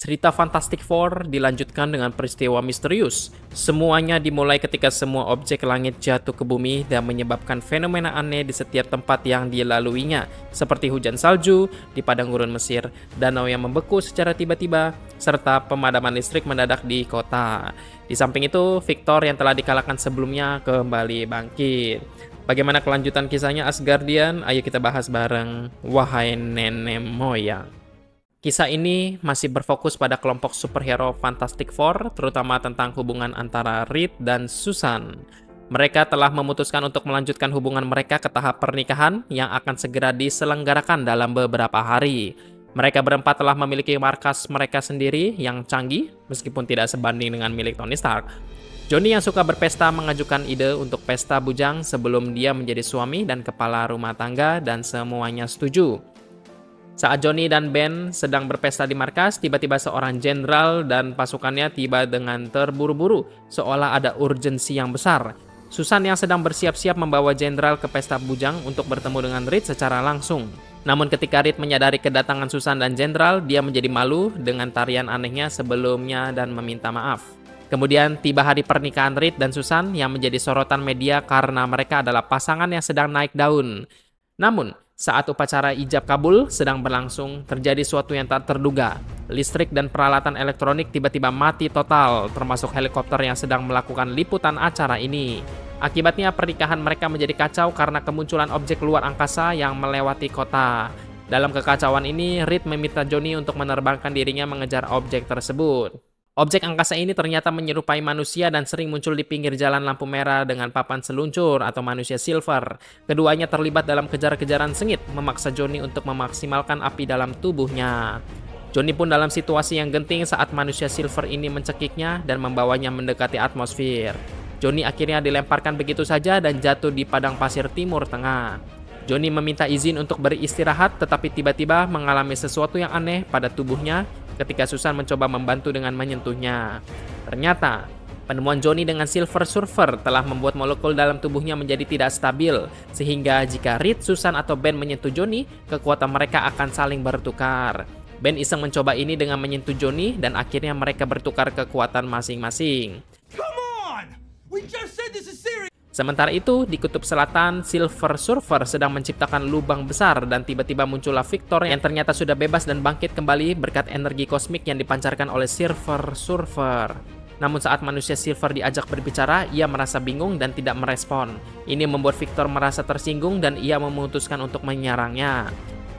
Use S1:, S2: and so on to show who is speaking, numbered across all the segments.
S1: Cerita Fantastic Four dilanjutkan dengan peristiwa misterius. Semuanya dimulai ketika semua objek langit jatuh ke bumi dan menyebabkan fenomena aneh di setiap tempat yang dilaluinya, seperti hujan salju di padang gurun Mesir, danau yang membeku secara tiba-tiba, serta pemadaman listrik mendadak di kota. Di samping itu, Victor yang telah dikalahkan sebelumnya kembali bangkit. Bagaimana kelanjutan kisahnya Asgardian? Ayo kita bahas bareng. Wahai nenek moyang. Kisah ini masih berfokus pada kelompok superhero Fantastic Four, terutama tentang hubungan antara Reed dan Susan. Mereka telah memutuskan untuk melanjutkan hubungan mereka ke tahap pernikahan yang akan segera diselenggarakan dalam beberapa hari. Mereka berempat telah memiliki markas mereka sendiri yang canggih, meskipun tidak sebanding dengan milik Tony Stark. Johnny yang suka berpesta mengajukan ide untuk pesta bujang sebelum dia menjadi suami dan kepala rumah tangga, dan semuanya setuju. Saat Johnny dan Ben sedang berpesta di markas, tiba-tiba seorang jenderal dan pasukannya tiba dengan terburu-buru, seolah ada urgensi yang besar. Susan yang sedang bersiap-siap membawa jenderal ke pesta bujang untuk bertemu dengan Reed secara langsung. Namun ketika Reed menyadari kedatangan Susan dan jenderal, dia menjadi malu dengan tarian anehnya sebelumnya dan meminta maaf. Kemudian tiba hari pernikahan Reed dan Susan yang menjadi sorotan media karena mereka adalah pasangan yang sedang naik daun. Namun, saat upacara ijab kabul sedang berlangsung, terjadi sesuatu yang tak terduga. Listrik dan peralatan elektronik tiba-tiba mati total, termasuk helikopter yang sedang melakukan liputan acara ini. Akibatnya pernikahan mereka menjadi kacau karena kemunculan objek luar angkasa yang melewati kota. Dalam kekacauan ini, Reed meminta Johnny untuk menerbangkan dirinya mengejar objek tersebut. Objek angkasa ini ternyata menyerupai manusia dan sering muncul di pinggir jalan lampu merah dengan papan seluncur atau manusia silver. Keduanya terlibat dalam kejar-kejaran sengit, memaksa Johnny untuk memaksimalkan api dalam tubuhnya. Johnny pun dalam situasi yang genting saat manusia silver ini mencekiknya dan membawanya mendekati atmosfer. Johnny akhirnya dilemparkan begitu saja dan jatuh di padang pasir timur tengah. Johnny meminta izin untuk beristirahat, tetapi tiba-tiba mengalami sesuatu yang aneh pada tubuhnya ketika Susan mencoba membantu dengan menyentuhnya. Ternyata, penemuan Johnny dengan Silver Surfer telah membuat molekul dalam tubuhnya menjadi tidak stabil, sehingga jika Reed, Susan, atau Ben menyentuh Johnny, kekuatan mereka akan saling bertukar. Ben iseng mencoba ini dengan menyentuh Johnny, dan akhirnya mereka bertukar kekuatan masing-masing. Sementara itu, di kutub selatan, Silver Surfer sedang menciptakan lubang besar dan tiba-tiba muncullah Victor yang ternyata sudah bebas dan bangkit kembali berkat energi kosmik yang dipancarkan oleh Silver Surfer. Namun saat manusia Silver diajak berbicara, ia merasa bingung dan tidak merespon. Ini membuat Victor merasa tersinggung dan ia memutuskan untuk menyerangnya.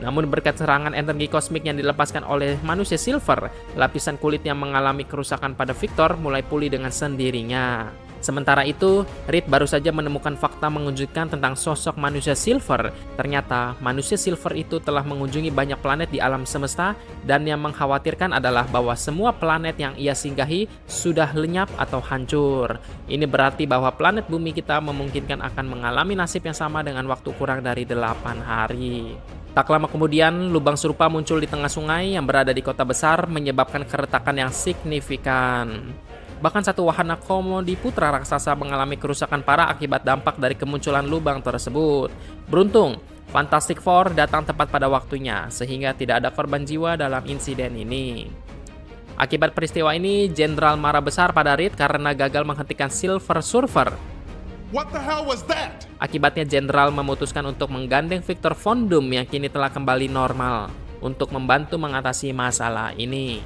S1: Namun berkat serangan energi kosmik yang dilepaskan oleh manusia Silver, lapisan kulit yang mengalami kerusakan pada Victor mulai pulih dengan sendirinya. Sementara itu, Reed baru saja menemukan fakta mengejutkan tentang sosok manusia Silver. Ternyata, manusia Silver itu telah mengunjungi banyak planet di alam semesta, dan yang mengkhawatirkan adalah bahwa semua planet yang ia singgahi sudah lenyap atau hancur. Ini berarti bahwa planet bumi kita memungkinkan akan mengalami nasib yang sama dengan waktu kurang dari 8 hari. Tak lama kemudian, lubang serupa muncul di tengah sungai yang berada di kota besar, menyebabkan keretakan yang signifikan. Bahkan satu wahana komodi putra raksasa mengalami kerusakan parah akibat dampak dari kemunculan lubang tersebut. Beruntung, Fantastic Four datang tepat pada waktunya, sehingga tidak ada korban jiwa dalam insiden ini. Akibat peristiwa ini, Jenderal marah besar pada Reed karena gagal menghentikan Silver Surfer.
S2: What the hell was that?
S1: Akibatnya Jenderal memutuskan untuk menggandeng Victor Von Doom yang kini telah kembali normal untuk membantu mengatasi masalah ini.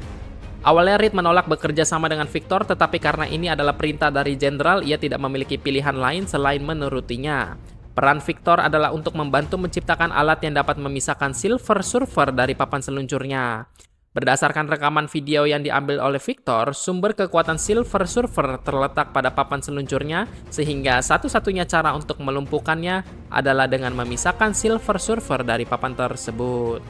S1: Awalnya Reed menolak bekerja sama dengan Victor, tetapi karena ini adalah perintah dari Jenderal, ia tidak memiliki pilihan lain selain menurutinya. Peran Victor adalah untuk membantu menciptakan alat yang dapat memisahkan Silver Surfer dari papan seluncurnya. Berdasarkan rekaman video yang diambil oleh Victor, sumber kekuatan Silver Surfer terletak pada papan seluncurnya, sehingga satu-satunya cara untuk melumpuhkannya adalah dengan memisahkan Silver Surfer dari papan tersebut.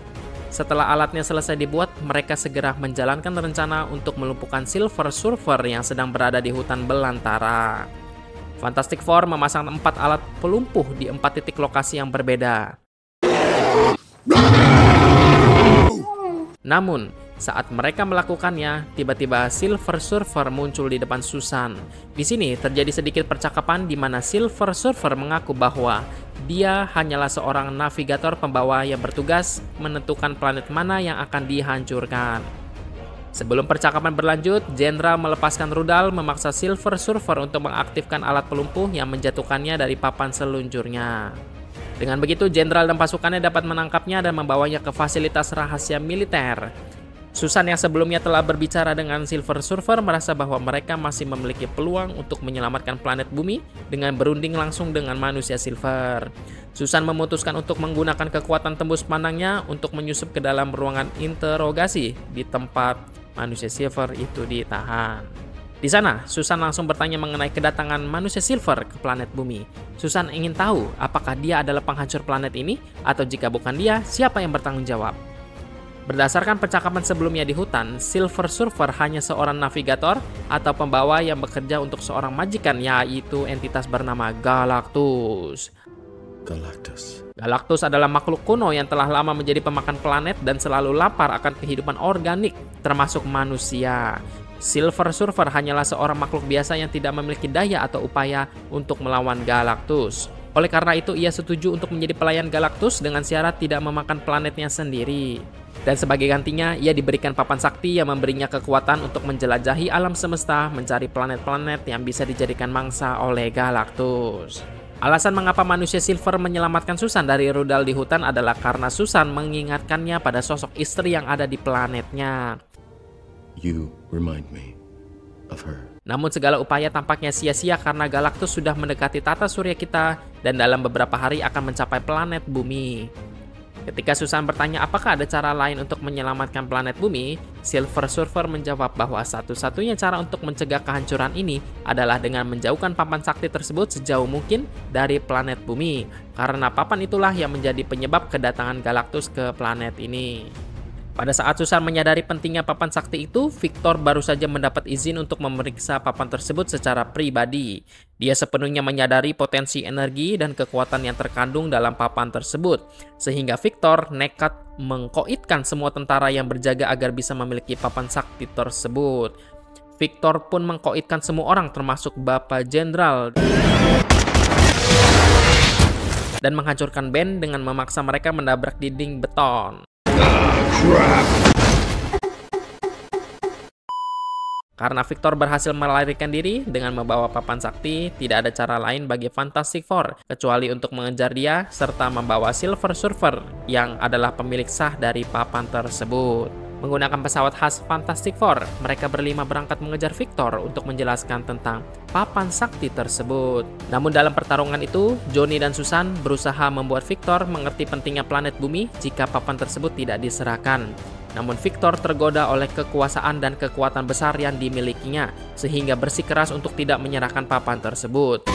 S1: Setelah alatnya selesai dibuat, mereka segera menjalankan rencana untuk melumpuhkan Silver Surfer yang sedang berada di hutan belantara. Fantastic Four memasang 4 alat pelumpuh di 4 titik lokasi yang berbeda. Namun, saat mereka melakukannya, tiba-tiba Silver Surfer muncul di depan Susan. Di sini terjadi sedikit percakapan di mana Silver Surfer mengaku bahwa dia hanyalah seorang navigator pembawa yang bertugas menentukan planet mana yang akan dihancurkan. Sebelum percakapan berlanjut, Jenderal melepaskan rudal memaksa Silver Surfer untuk mengaktifkan alat pelumpuh yang menjatuhkannya dari papan seluncurnya. Dengan begitu, Jenderal dan pasukannya dapat menangkapnya dan membawanya ke fasilitas rahasia militer. Susan yang sebelumnya telah berbicara dengan Silver Surfer merasa bahwa mereka masih memiliki peluang untuk menyelamatkan planet bumi dengan berunding langsung dengan manusia Silver. Susan memutuskan untuk menggunakan kekuatan tembus pandangnya untuk menyusup ke dalam ruangan interogasi di tempat manusia Silver itu ditahan. Di sana, Susan langsung bertanya mengenai kedatangan manusia Silver ke planet bumi. Susan ingin tahu apakah dia adalah penghancur planet ini atau jika bukan dia, siapa yang bertanggung jawab. Berdasarkan percakapan sebelumnya di hutan, Silver Surfer hanya seorang navigator atau pembawa yang bekerja untuk seorang majikan, yaitu entitas bernama Galactus. Galactus adalah makhluk kuno yang telah lama menjadi pemakan planet dan selalu lapar akan kehidupan organik, termasuk manusia. Silver Surfer hanyalah seorang makhluk biasa yang tidak memiliki daya atau upaya untuk melawan Galactus. Oleh karena itu, ia setuju untuk menjadi pelayan Galactus dengan syarat tidak memakan planetnya sendiri. Dan sebagai gantinya, ia diberikan papan sakti yang memberinya kekuatan untuk menjelajahi alam semesta, mencari planet-planet yang bisa dijadikan mangsa oleh Galactus. Alasan mengapa manusia Silver menyelamatkan Susan dari rudal di hutan adalah karena Susan mengingatkannya pada sosok istri yang ada di planetnya.
S3: You remind me of her.
S1: Namun segala upaya tampaknya sia-sia karena Galactus sudah mendekati tata surya kita dan dalam beberapa hari akan mencapai planet bumi. Ketika Susan bertanya apakah ada cara lain untuk menyelamatkan planet bumi, Silver Surfer menjawab bahwa satu-satunya cara untuk mencegah kehancuran ini adalah dengan menjauhkan papan sakti tersebut sejauh mungkin dari planet bumi, karena papan itulah yang menjadi penyebab kedatangan Galactus ke planet ini. Pada saat Susan menyadari pentingnya papan sakti itu, Victor baru saja mendapat izin untuk memeriksa papan tersebut secara pribadi. Dia sepenuhnya menyadari potensi energi dan kekuatan yang terkandung dalam papan tersebut, sehingga Victor nekat mengkoitkan semua tentara yang berjaga agar bisa memiliki papan sakti tersebut. Victor pun mengkoitkan semua orang termasuk Bapak Jenderal dan menghancurkan Ben dengan memaksa mereka menabrak dinding beton. Karena Victor berhasil melarikan diri dengan membawa papan sakti, tidak ada cara lain bagi Fantastic Four kecuali untuk mengejar dia serta membawa Silver Surfer yang adalah pemilik sah dari papan tersebut. Menggunakan pesawat khas Fantastic Four, mereka berlima berangkat mengejar Victor untuk menjelaskan tentang papan sakti tersebut. Namun dalam pertarungan itu, Johnny dan Susan berusaha membuat Victor mengerti pentingnya planet bumi jika papan tersebut tidak diserahkan. Namun Victor tergoda oleh kekuasaan dan kekuatan besar yang dimilikinya, sehingga bersikeras untuk tidak menyerahkan papan tersebut.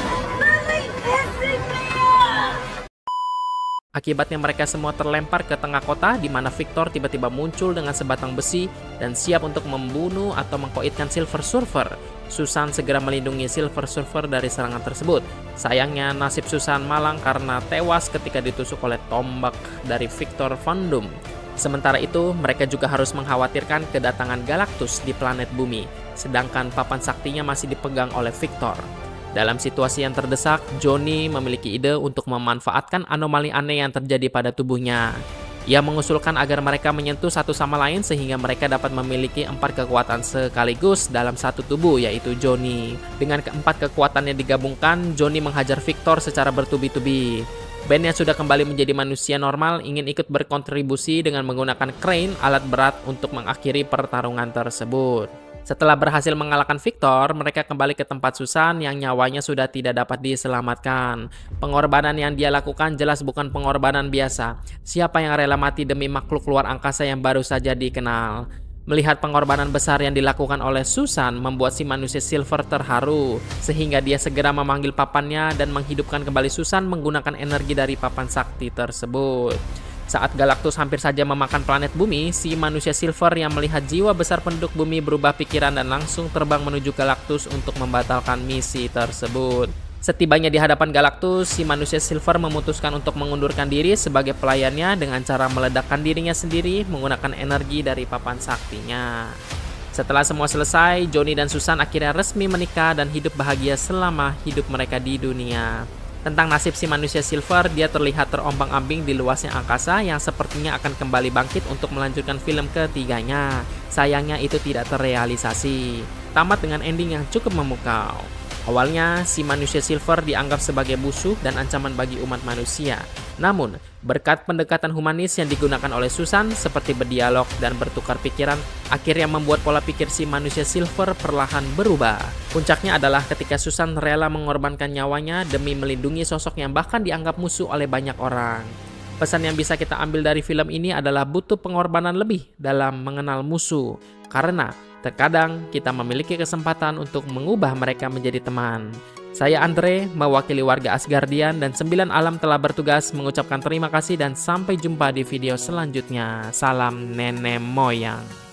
S1: Akibatnya mereka semua terlempar ke tengah kota di mana Victor tiba-tiba muncul dengan sebatang besi dan siap untuk membunuh atau mengkoitkan Silver Surfer. Susan segera melindungi Silver Surfer dari serangan tersebut. Sayangnya nasib Susan malang karena tewas ketika ditusuk oleh tombak dari Victor Von Doom. Sementara itu, mereka juga harus mengkhawatirkan kedatangan Galactus di planet bumi, sedangkan papan saktinya masih dipegang oleh Victor. Dalam situasi yang terdesak, Johnny memiliki ide untuk memanfaatkan anomali aneh yang terjadi pada tubuhnya. Ia mengusulkan agar mereka menyentuh satu sama lain sehingga mereka dapat memiliki 4 kekuatan sekaligus dalam satu tubuh, yaitu Johnny. Dengan keempat kekuatannya digabungkan, Johnny menghajar Victor secara bertubi-tubi. Ben yang sudah kembali menjadi manusia normal ingin ikut berkontribusi dengan menggunakan crane, alat berat, untuk mengakhiri pertarungan tersebut. Setelah berhasil mengalahkan Victor, mereka kembali ke tempat Susan yang nyawanya sudah tidak dapat diselamatkan. Pengorbanan yang dia lakukan jelas bukan pengorbanan biasa. Siapa yang rela mati demi makhluk luar angkasa yang baru saja dikenal? Melihat pengorbanan besar yang dilakukan oleh Susan membuat si manusia Silver terharu, sehingga dia segera memanggil papannya dan menghidupkan kembali Susan menggunakan energi dari papan sakti tersebut. Saat Galactus hampir saja memakan planet bumi, si manusia Silver yang melihat jiwa besar penduduk bumi berubah pikiran dan langsung terbang menuju Galactus untuk membatalkan misi tersebut. Setibanya di hadapan Galactus, si manusia Silver memutuskan untuk mengundurkan diri sebagai pelayannya dengan cara meledakkan dirinya sendiri menggunakan energi dari papan saktinya. Setelah semua selesai, Johnny dan Susan akhirnya resmi menikah dan hidup bahagia selama hidup mereka di dunia. Tentang nasib si manusia Silver, dia terlihat terombang-ambing di luasnya angkasa yang sepertinya akan kembali bangkit untuk melanjutkan film ketiganya. Sayangnya itu tidak terrealisasi. Tamat dengan ending yang cukup memukau. Awalnya, si manusia Silver dianggap sebagai musuh dan ancaman bagi umat manusia. Namun, berkat pendekatan humanis yang digunakan oleh Susan seperti berdialog dan bertukar pikiran, akhirnya membuat pola pikir si manusia Silver perlahan berubah. Puncaknya adalah ketika Susan rela mengorbankan nyawanya demi melindungi sosok yang bahkan dianggap musuh oleh banyak orang. Pesan yang bisa kita ambil dari film ini adalah butuh pengorbanan lebih dalam mengenal musuh, karena terkadang kita memiliki kesempatan untuk mengubah mereka menjadi teman. Saya Andre, mewakili warga Asgardian dan 9 alam telah bertugas mengucapkan terima kasih dan sampai jumpa di video selanjutnya. Salam nenek moyang.